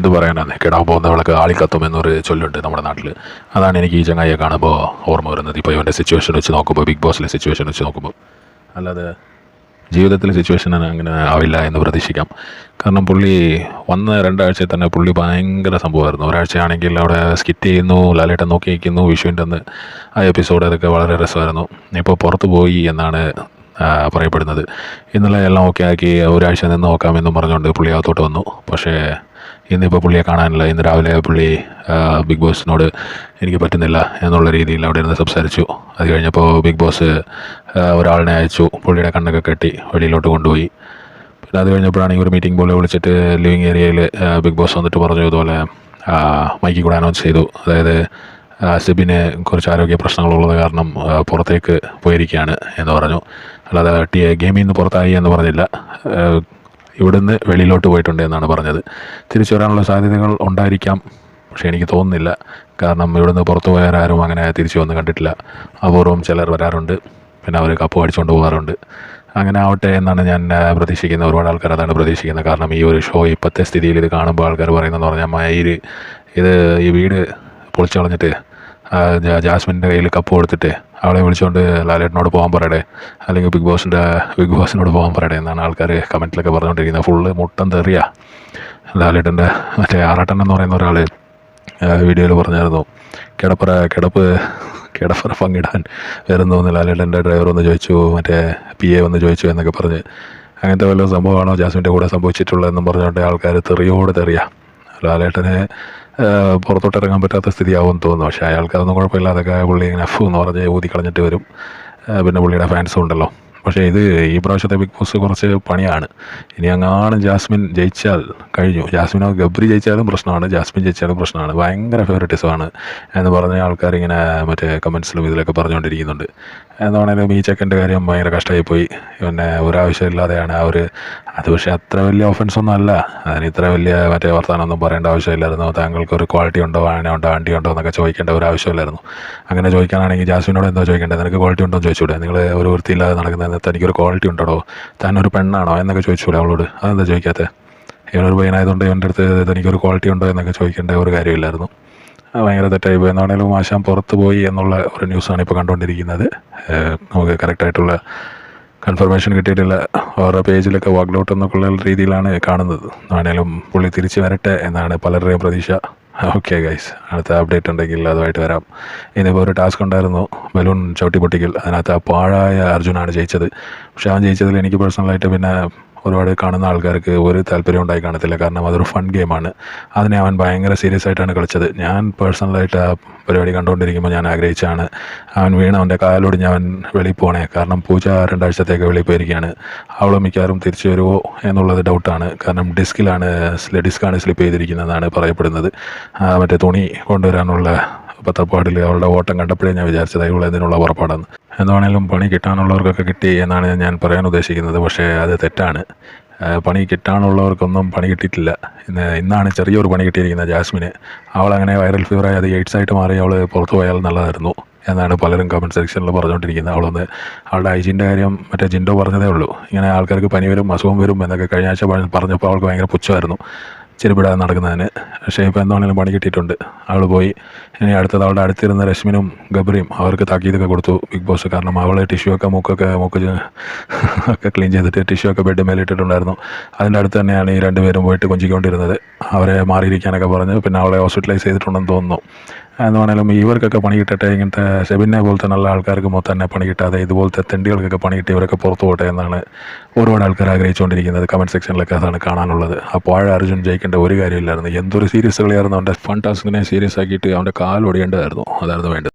എന്ത് പറയാനാണ്, കിടാൻ പോകുന്നവളൊക്കെ ആളിക്കത്തും എന്നൊരു ചൊല്ലുണ്ട് നമ്മുടെ നാട്ടിൽ. അതാണ് എനിക്ക് ഈ ചങ്ങായിയെ കാണുമ്പോൾ ഓർമ്മ വരുന്നത്. ഇപ്പോൾ ഇവൻ്റെ സിറ്റുവേഷൻ വെച്ച് നോക്കുമ്പോൾ, ബിഗ് ബോസിലെ സിറ്റുവേഷൻ വെച്ച് നോക്കുമ്പോൾ. അല്ലാതെ ജീവിതത്തിലെ സിറ്റുവേഷൻ അങ്ങനെ ആവില്ല എന്ന് പ്രതീക്ഷിക്കാം. കാരണം പുള്ളി വന്ന 2 ആഴ്ചയിൽ തന്നെ പുള്ളി ഭയങ്കര സംഭവമായിരുന്നു. ഒരാഴ്ചയാണെങ്കിൽ അവിടെ സ്കിറ്റ് ചെയ്യുന്നു, ലാലേട്ടൻ നോക്കി നിൽക്കുന്നു, വിഷുവിൻ്റെ അന്ന് ആ എപ്പിസോഡ്, അതൊക്കെ വളരെ രസമായിരുന്നു. ഇപ്പോൾ പുറത്ത് പോയി എന്നാണ് പറയപ്പെടുന്നത്. ഇന്നലെ എല്ലാം ഓക്കെ ആക്കി ഒരാഴ്ച നിന്ന് നോക്കാമെന്നും പറഞ്ഞുകൊണ്ട് പുള്ളി അകത്തോട്ട് വന്നു. പക്ഷേ ഇന്നിപ്പോൾ പുള്ളിയെ കാണാനില്ല. ഇന്ന് രാവിലെ പുള്ളി ബിഗ് ബോസിനോട് എനിക്ക് പറ്റുന്നില്ല എന്നുള്ള രീതിയിൽ അവിടെ ഇരുന്ന് സംസാരിച്ചു. അത് കഴിഞ്ഞപ്പോൾ ബിഗ് ബോസ് ഒരാളിനെ അയച്ചു, പുള്ളിയുടെ കണ്ണൊക്കെ കെട്ടി വെളിയിലോട്ട് കൊണ്ടുപോയി. പിന്നെ അത് കഴിഞ്ഞപ്പോഴാണെങ്കിൽ ഒരു മീറ്റിംഗ് പോലെ വിളിച്ചിട്ട് ലിവിങ് ഏരിയയിൽ ബിഗ് ബോസ് വന്നിട്ട് പറഞ്ഞു, ഇതുപോലെ മൈക്കിൽ കൂടെ അനൗൺസ് ചെയ്തു. അതായത് സിബിന് കുറച്ച് ആരോഗ്യ പ്രശ്നങ്ങളുള്ളത് കാരണം പുറത്തേക്ക് പോയിരിക്കുകയാണ് എന്ന് പറഞ്ഞു. അല്ലാതെ ഗെയിമിൽ നിന്ന് പുറത്തായി എന്ന് പറഞ്ഞില്ല, ഇവിടുന്ന് വെളിയിലോട്ട് പോയിട്ടുണ്ട് എന്നാണ് പറഞ്ഞത്. തിരിച്ചു വരാനുള്ള സാധ്യതകൾ ഉണ്ടായിരിക്കാം, പക്ഷേ എനിക്ക് തോന്നുന്നില്ല. കാരണം ഇവിടുന്ന് പുറത്തു പോയാലും അങ്ങനെ തിരിച്ചു വന്ന് കണ്ടിട്ടില്ല. അപൂർവം ചിലർ വരാറുണ്ട്, പിന്നെ അവർ കപ്പ് അടിച്ചുകൊണ്ട് പോകാറുണ്ട്. അങ്ങനെ ആവട്ടെ എന്നാണ് ഞാൻ പ്രതീക്ഷിക്കുന്നത്. ഒരുപാട് ആൾക്കാർ അതാണ് പ്രതീക്ഷിക്കുന്നത്. കാരണം ഈ ഒരു ഷോ ഇപ്പോഴത്തെ സ്ഥിതിയിൽ ഇത് കാണുമ്പോൾ ആൾക്കാർ പറയുന്നതെന്ന് പറഞ്ഞാൽ, ഈ വീട് പൊളിച്ചു കളഞ്ഞിട്ട് ജാസ്മിൻ്റെ കയ്യിൽ കപ്പ് കൊടുത്തിട്ട് അവളെ വിളിച്ചുകൊണ്ട് ലാലേട്ടനോട് പോകാൻ പറയട്ടെ, അല്ലെങ്കിൽ ബിഗ് ബോസിനോട് പോകാൻ പറയട്ടെ എന്നാണ് ആൾക്കാർ കമൻറ്റിലൊക്കെ പറഞ്ഞുകൊണ്ടിരിക്കുന്നത്. ഫുള്ള് മുട്ടം തെറിയ ലാലേട്ടൻ്റെ മറ്റേ ആറാട്ടൻ എന്ന് പറയുന്ന ഒരാൾ വീഡിയോയിൽ പറഞ്ഞായിരുന്നു, കിടപ്പറ പങ്കിടാൻ വരുന്നു എന്ന് ലാലേട്ടൻ്റെ ഡ്രൈവർ ഒന്ന് ചോദിച്ചു, മറ്റേ PA ഒന്ന് ചോദിച്ചു എന്നൊക്കെ പറഞ്ഞ്. അങ്ങനത്തെ വല്ല സംഭവമാണോ ജാസ്മിൻ്റെ കൂടെ സംഭവിച്ചിട്ടുള്ളതെന്നും പറഞ്ഞുകൊണ്ട് ആൾക്കാർ തെറിയോട് തെറിയ. ലാലേട്ടനെ പുറത്തോട്ടിറങ്ങാൻ പറ്റാത്ത സ്ഥിതിയാവുമെന്ന് തോന്നുന്നു. പക്ഷേ അയാൾക്ക് അതൊന്നും കുഴപ്പമില്ലാതൊക്കെ പുള്ളി ഇങ്ങനെ എന്ന് പറഞ്ഞ് ഊതി കളഞ്ഞിട്ട് വരും. പിന്നെ പുള്ളിയുടെ ഫാൻസും ഉണ്ടല്ലോ. പക്ഷേ ഈ പ്രാവശ്യത്തെ ബിഗ് ബോസ് കുറച്ച് പണിയാണ്. ഇനി അങ്ങാണ് ജാസ്മിൻ ജയിച്ചാൽ കഴിഞ്ഞു. ജാസ്മിനോ ഗബ്രി ജയിച്ചാലും പ്രശ്നമാണ്, ജാസ്മിൻ ജയിച്ചാലും പ്രശ്നമാണ്. ഭയങ്കര ഫേവറേറ്റിസമാണ് എന്ന് പറഞ്ഞ ആൾക്കാരിങ്ങനെ മറ്റേ കമൻസിലും ഇതിലൊക്കെ പറഞ്ഞുകൊണ്ടിരിക്കുന്നുണ്ട്. എന്താണേലും ഈ ചെക്കൻ്റെ കാര്യം ഭയങ്കര കഷ്ടമായിപ്പോയി. പിന്നെ ഒരാവശ്യമില്ലാതെയാണ് അത് പക്ഷേ അത്ര വലിയ ഒഫൻസൊന്നും അല്ല. അതിന് ഇത്ര വലിയ മറ്റേ വർത്താനമൊന്നും പറയേണ്ട ആവശ്യമില്ലായിരുന്നു. താങ്കൾക്കൊരു ക്വാളിറ്റി ഉണ്ടോ, ആനയുണ്ടോ, വണ്ടി ഉണ്ടോ എന്നൊക്കെ ചോദിക്കേണ്ട ഒരു ആവശ്യമില്ലായിരുന്നു. അങ്ങനെ ചോദിക്കാനാണെങ്കിൽ ജാസ്മിനോട് എന്തോ ചോദിക്കേണ്ടത്, നിനക്ക് ക്വാളിറ്റി ഉണ്ടോ എന്ന് ചോദിച്ചൂടെ? നിങ്ങൾ ഒരു വൃത്തിയില്ലാതെ നടക്കുന്നത് തനിക്കൊരു ക്വാളിറ്റി ഉണ്ടോ, താനൊരു പെണ്ണാണോ എന്നൊക്കെ ചോദിച്ചൂടെ അവളോട്? അതെന്താ ചോദിക്കാത്തത്? ഇവനൊരു പയ്യനായതുകൊണ്ട് ഇവൻ്റെ അടുത്ത് തനിക്കൊരു ക്വാളിറ്റി ഉണ്ടോ എന്നൊക്കെ ചോദിക്കേണ്ട ഒരു കാര്യമില്ലായിരുന്നു. ഭയങ്കര തെറ്റായി പോയി. എന്നാണേലും ആശാൻ പുറത്ത് പോയി എന്നുള്ള ഒരു ന്യൂസാണ് ഇപ്പോൾ കണ്ടുകൊണ്ടിരിക്കുന്നത്. നമുക്ക് കറക്റ്റായിട്ടുള്ള കൺഫർമേഷൻ കിട്ടിയിട്ടില്ല. ഓരോ പേജിലൊക്കെ വാക്ക്ഔട്ട് എന്നൊക്കെയുള്ള രീതിയിലാണ് കാണുന്നത്. ആണേലും പുള്ളി തിരിച്ച് വരട്ടെ എന്നാണ് പലരുടെയും പ്രതീക്ഷ. ഓക്കെ ഗൈസ്, അടുത്ത അപ്ഡേറ്റ് ഉണ്ടെങ്കിൽ അതുമായിട്ട് വരാം. ഇനിയിപ്പോൾ ഒരു ടാസ്ക് ഉണ്ടായിരുന്നു, ബലൂൺ ചവിട്ടി പൊട്ടിക്കൽ. അതിനകത്ത് പാഴായ അർജുനാണ് ജയിച്ചത്. പക്ഷേ അവൻ ജയിച്ചതിൽ എനിക്ക് പേഴ്സണലായിട്ട് പിന്നെ ഒരുപാട് കാണുന്ന ആൾക്കാർക്ക് ഒരു താല്പര്യം ഉണ്ടായി കാണത്തില്ല. കാരണം അതൊരു ഫൺ ഗെയിമാണ്. അതിനെ അവൻ ഭയങ്കര സീരിയസ് ആയിട്ടാണ് കളിച്ചത്. ഞാൻ പേഴ്സണലായിട്ട് ആ പരിപാടി കണ്ടുകൊണ്ടിരിക്കുമ്പോൾ ഞാൻ ആഗ്രഹിച്ചാണ് അവൻ അവൻ്റെ കാലോടിഞ്ഞ് അവൻ വെളിയിൽ പോകണേ. കാരണം പൂജ 2 ആഴ്ചത്തേക്ക് വെളിയിൽ പോയിരിക്കുകയാണ്. അവൾ മിക്കവാറും തിരിച്ചു വരുമോ എന്നുള്ളത് ഡൗട്ടാണ്. കാരണം ഡിസ്കാണ് സ്ലിപ്പ് ചെയ്തിരിക്കുന്നതെന്നാണ് പറയപ്പെടുന്നത്. മറ്റേ തുണി കൊണ്ടുവരാനുള്ള പത്രപ്പാടിൽ അവളുടെ ഓട്ടം കണ്ടപ്പോഴേ ഞാൻ വിചാരിച്ചത് ഇതിനുള്ള പുറപ്പാടാണ്. എന്താണേലും പണി കിട്ടാനുള്ളവർക്കൊക്കെ കിട്ടി എന്നാണ് ഞാൻ പറയാൻ ഉദ്ദേശിക്കുന്നത്. പക്ഷേ അത് തെറ്റാണ്. പണി കിട്ടാനുള്ളവർക്കൊന്നും പണി കിട്ടിയിട്ടില്ല. ഇന്നാണ് ചെറിയൊരു പണി കിട്ടിയിരിക്കുന്നത് ജാസ്മിന്. അവളങ്ങനെ വൈറൽ ഫീവറായി അത് AIDS ആയിട്ട് മാറി അവൾ പുറത്തു പോയാൽ നല്ലതായിരുന്നു എന്നാണ് പലരും കമൻറ്റ് സെക്ഷനിൽ പറഞ്ഞുകൊണ്ടിരിക്കുന്നത്. അവളുടെ ഹൈജീൻ്റെ കാര്യം മറ്റേ ജിൻഡോ പറഞ്ഞതേ ഉള്ളൂ. ഇങ്ങനെ ആൾക്കാർക്ക് പനി വരും, അസുഖം വരും എന്നൊക്കെ കഴിഞ്ഞ ആഴ്ച പറഞ്ഞപ്പോൾ അവൾക്ക് ഭയങ്കര പുച്ഛമായിരുന്നു ചെരുപ്പിടാതെ നടക്കുന്നതിന്. പക്ഷേ ഇപ്പോൾ എന്താണെങ്കിലും പണി കിട്ടിയിട്ടുണ്ട്. അവൾ പോയി. ഇനി അടുത്തത് അവളുടെ അടുത്തിരുന്ന രശ്മിനും ഗബ്രിയും അവർക്ക് താക്കീതൊക്കെ കൊടുത്തു ബിഗ് ബോസ്. കാരണം അവൾ ടിഷ്യൂ ഒക്കെ മൂക്ക് ഒക്കെ ക്ലീൻ ചെയ്തിട്ട് ടിഷ്യൂ ഒക്കെ ബെഡ് മേലിട്ടിട്ടുണ്ടായിരുന്നു. അതിൻ്റെ അടുത്ത് തന്നെയാണ് ഈ 2 പേരും പോയിട്ട് കൊഞ്ചിക്കൊണ്ടിരുന്നത്. അവരെ മാറിയിരിക്കാനൊക്കെ പറഞ്ഞ് പിന്നെ അവളെ ഹോസ്പിറ്റലൈസ് ചെയ്തിട്ടുണ്ടെന്ന് തോന്നുന്നു. എന്താണെങ്കിലും ഇവർക്കൊക്കെ പണി കിട്ടട്ടെ. ഇങ്ങനത്തെ ഷെബിനെ പോലത്തെ നല്ല ആൾക്കാർക്ക് മൊത്തം തന്നെ പണി കിട്ടാതെ ഇതുപോലത്തെ തെണ്ടികൾക്കൊക്കെ പണി കിട്ടി ഇവരൊക്കെ പുറത്തു പോട്ടെ എന്നാണ് ഒരുപാട് ആൾക്കാർ ആഗ്രഹിച്ചുകൊണ്ടിരിക്കുന്നത്. കമൻറ്റ് സെക്ഷനിലൊക്കെ അതാണ് കാണാനുള്ളത്. അപ്പോൾ അർജുൻ ജയിക്കേണ്ട ഒരു കാര്യമില്ലായിരുന്നു. എന്തൊരു സീരിയസ് കളിയായിരുന്നു. അവൻ്റെ ഫൺ ടാസ്കിനെ സീരിയസ് ആക്കിയിട്ട് അവൻ്റെ കാലൊടിയേണ്ടതായിരുന്നു. അതായിരുന്നു വേണ്ടത്.